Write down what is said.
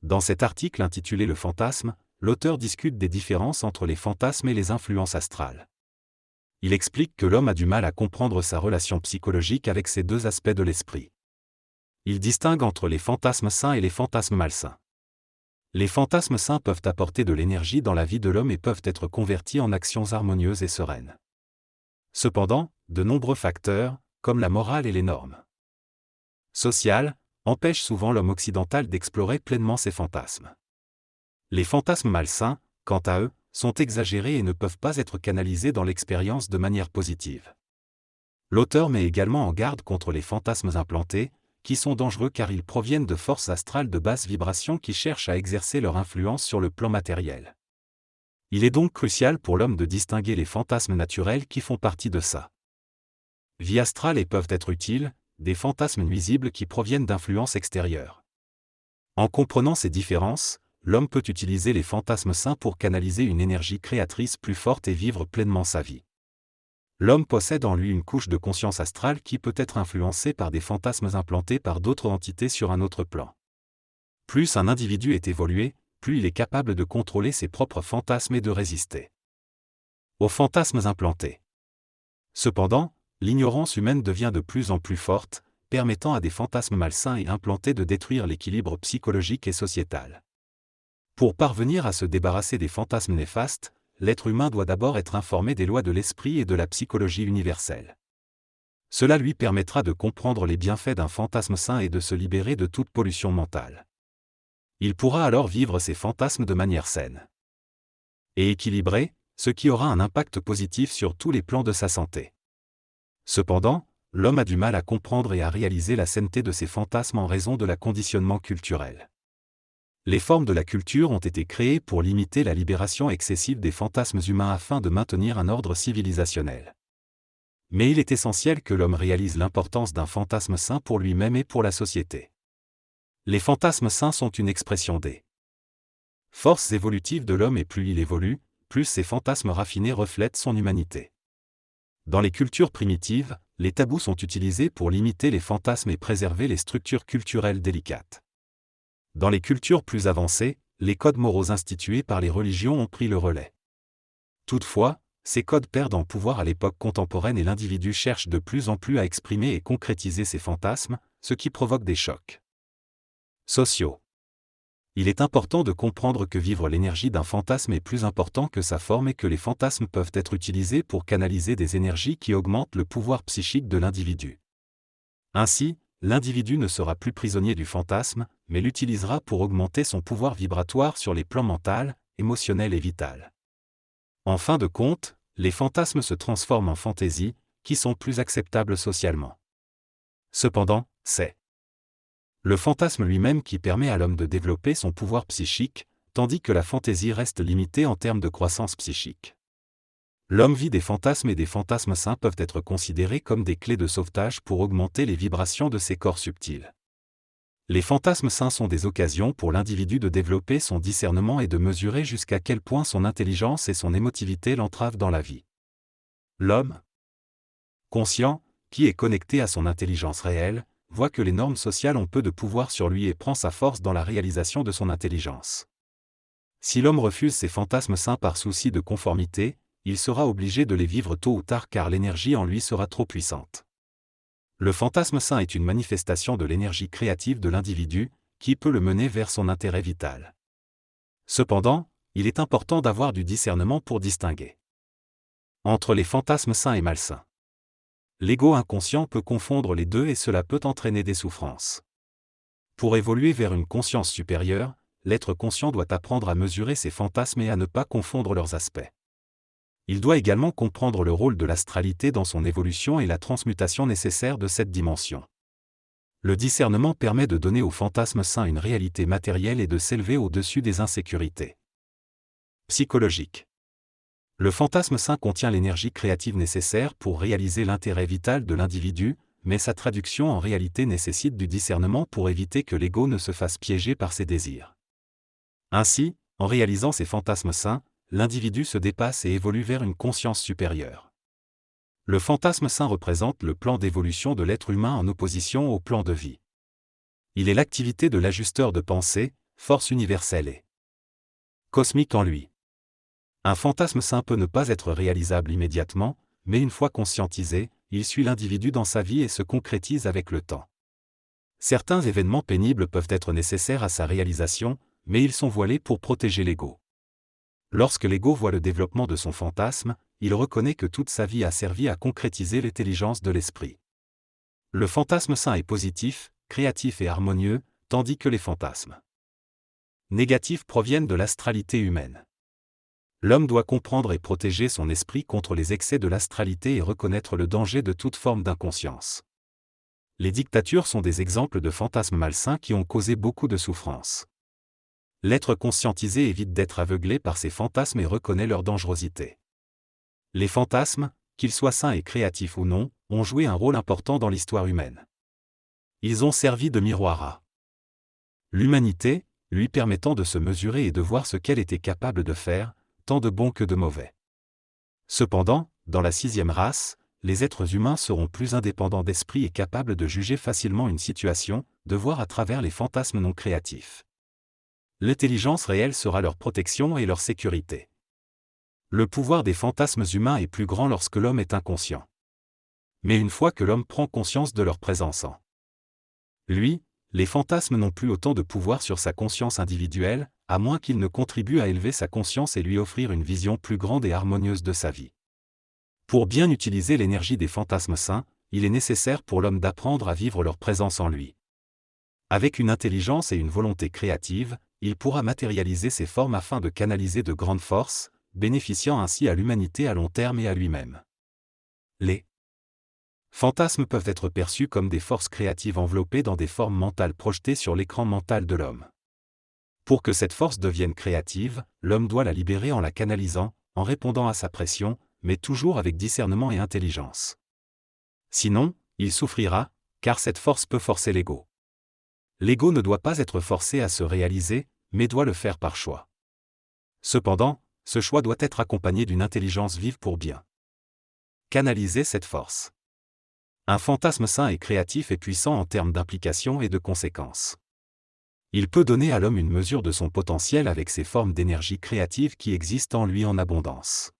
Dans cet article intitulé Le fantasme, l'auteur discute des différences entre les fantasmes et les influences astrales. Il explique que l'homme a du mal à comprendre sa relation psychologique avec ces deux aspects de l'esprit. Il distingue entre les fantasmes sains et les fantasmes malsains. Les fantasmes sains peuvent apporter de l'énergie dans la vie de l'homme et peuvent être convertis en actions harmonieuses et sereines. Cependant, de nombreux facteurs, comme la morale et les normes sociales, empêchent souvent l'homme occidental d'explorer pleinement ses fantasmes. Les fantasmes malsains, quant à eux, sont exagérés et ne peuvent pas être canalisés dans l'expérience de manière positive. L'auteur met également en garde contre les fantasmes implantés, qui sont dangereux car ils proviennent de forces astrales de basse vibration qui cherchent à exercer leur influence sur le plan matériel. Il est donc crucial pour l'homme de distinguer les fantasmes naturels qui font partie de sa vie astrale et peuvent être utiles, des fantasmes nuisibles qui proviennent d'influences extérieures. En comprenant ces différences, l'homme peut utiliser les fantasmes sains pour canaliser une énergie créatrice plus forte et vivre pleinement sa vie. L'homme possède en lui une couche de conscience astrale qui peut être influencée par des fantasmes implantés par d'autres entités sur un autre plan. Plus un individu est évolué, plus il est capable de contrôler ses propres fantasmes et de résister aux fantasmes implantés. Cependant, l'ignorance humaine devient de plus en plus forte, permettant à des fantasmes malsains et implantés de détruire l'équilibre psychologique et sociétal. Pour parvenir à se débarrasser des fantasmes néfastes, l'être humain doit d'abord être informé des lois de l'esprit et de la psychologie universelle. Cela lui permettra de comprendre les bienfaits d'un fantasme sain et de se libérer de toute pollution mentale. Il pourra alors vivre ses fantasmes de manière saine et équilibrée, ce qui aura un impact positif sur tous les plans de sa santé. Cependant, l'homme a du mal à comprendre et à réaliser la sainteté de ses fantasmes en raison de la conditionnement culturel. Les formes de la culture ont été créées pour limiter la libération excessive des fantasmes humains afin de maintenir un ordre civilisationnel. Mais il est essentiel que l'homme réalise l'importance d'un fantasme sain pour lui-même et pour la société. Les fantasmes sains sont une expression des forces évolutives de l'homme et plus il évolue, plus ces fantasmes raffinés reflètent son humanité. Dans les cultures primitives, les tabous sont utilisés pour limiter les fantasmes et préserver les structures culturelles délicates. Dans les cultures plus avancées, les codes moraux institués par les religions ont pris le relais. Toutefois, ces codes perdent en pouvoir à l'époque contemporaine et l'individu cherche de plus en plus à exprimer et concrétiser ses fantasmes, ce qui provoque des chocs sociaux. Il est important de comprendre que vivre l'énergie d'un fantasme est plus important que sa forme et que les fantasmes peuvent être utilisés pour canaliser des énergies qui augmentent le pouvoir psychique de l'individu. Ainsi, l'individu ne sera plus prisonnier du fantasme, mais l'utilisera pour augmenter son pouvoir vibratoire sur les plans mental, émotionnel et vital. En fin de compte, les fantasmes se transforment en fantaisies, qui sont plus acceptables socialement. Cependant, c'est le fantasme lui-même qui permet à l'homme de développer son pouvoir psychique, tandis que la fantaisie reste limitée en termes de croissance psychique. L'homme vit des fantasmes et des fantasmes sains peuvent être considérés comme des clés de sauvetage pour augmenter les vibrations de ses corps subtils. Les fantasmes sains sont des occasions pour l'individu de développer son discernement et de mesurer jusqu'à quel point son intelligence et son émotivité l'entravent dans la vie. L'homme conscient, qui est connecté à son intelligence réelle, voit que les normes sociales ont peu de pouvoir sur lui et prend sa force dans la réalisation de son intelligence. Si l'homme refuse ces fantasmes sains par souci de conformité, il sera obligé de les vivre tôt ou tard car l'énergie en lui sera trop puissante. Le fantasme sain est une manifestation de l'énergie créative de l'individu, qui peut le mener vers son intérêt vital. Cependant, il est important d'avoir du discernement pour distinguer entre les fantasmes sains et malsains. L'ego inconscient peut confondre les deux et cela peut entraîner des souffrances. Pour évoluer vers une conscience supérieure, l'être conscient doit apprendre à mesurer ses fantasmes et à ne pas confondre leurs aspects. Il doit également comprendre le rôle de l'astralité dans son évolution et la transmutation nécessaire de cette dimension. Le discernement permet de donner au fantasme sain une réalité matérielle et de s'élever au-dessus des insécurités psychologiques. Le fantasme sain contient l'énergie créative nécessaire pour réaliser l'intérêt vital de l'individu, mais sa traduction en réalité nécessite du discernement pour éviter que l'ego ne se fasse piéger par ses désirs. Ainsi, en réalisant ces fantasmes sains, l'individu se dépasse et évolue vers une conscience supérieure. Le fantasme sain représente le plan d'évolution de l'être humain en opposition au plan de vie. Il est l'activité de l'ajusteur de pensée, force universelle et cosmique en lui. Un fantasme sain peut ne pas être réalisable immédiatement, mais une fois conscientisé, il suit l'individu dans sa vie et se concrétise avec le temps. Certains événements pénibles peuvent être nécessaires à sa réalisation, mais ils sont voilés pour protéger l'ego. Lorsque l'ego voit le développement de son fantasme, il reconnaît que toute sa vie a servi à concrétiser l'intelligence de l'esprit. Le fantasme sain est positif, créatif et harmonieux, tandis que les fantasmes négatifs proviennent de l'astralité humaine. L'homme doit comprendre et protéger son esprit contre les excès de l'astralité et reconnaître le danger de toute forme d'inconscience. Les dictatures sont des exemples de fantasmes malsains qui ont causé beaucoup de souffrance. L'être conscientisé évite d'être aveuglé par ces fantasmes et reconnaît leur dangerosité. Les fantasmes, qu'ils soient sains et créatifs ou non, ont joué un rôle important dans l'histoire humaine. Ils ont servi de miroir à l'humanité, lui permettant de se mesurer et de voir ce qu'elle était capable de faire, tant de bon que de mauvais. Cependant, dans la 6e race, les êtres humains seront plus indépendants d'esprit et capables de juger facilement une situation, de voir à travers les fantasmes non créatifs. L'intelligence réelle sera leur protection et leur sécurité. Le pouvoir des fantasmes humains est plus grand lorsque l'homme est inconscient. Mais une fois que l'homme prend conscience de leur présence en lui, les fantasmes n'ont plus autant de pouvoir sur sa conscience individuelle, à moins qu'il ne contribue à élever sa conscience et lui offrir une vision plus grande et harmonieuse de sa vie. Pour bien utiliser l'énergie des fantasmes sains, il est nécessaire pour l'homme d'apprendre à vivre leur présence en lui. Avec une intelligence et une volonté créative, il pourra matérialiser ces formes afin de canaliser de grandes forces, bénéficiant ainsi à l'humanité à long terme et à lui-même. Les fantasmes peuvent être perçus comme des forces créatives enveloppées dans des formes mentales projetées sur l'écran mental de l'homme. Pour que cette force devienne créative, l'homme doit la libérer en la canalisant, en répondant à sa pression, mais toujours avec discernement et intelligence. Sinon, il souffrira, car cette force peut forcer l'ego. L'ego ne doit pas être forcé à se réaliser, mais doit le faire par choix. Cependant, ce choix doit être accompagné d'une intelligence vive pour bien canaliser cette force. Un fantasme sain et créatif est puissant en termes d'implication et de conséquences. Il peut donner à l'homme une mesure de son potentiel avec ces formes d'énergie créative qui existent en lui en abondance.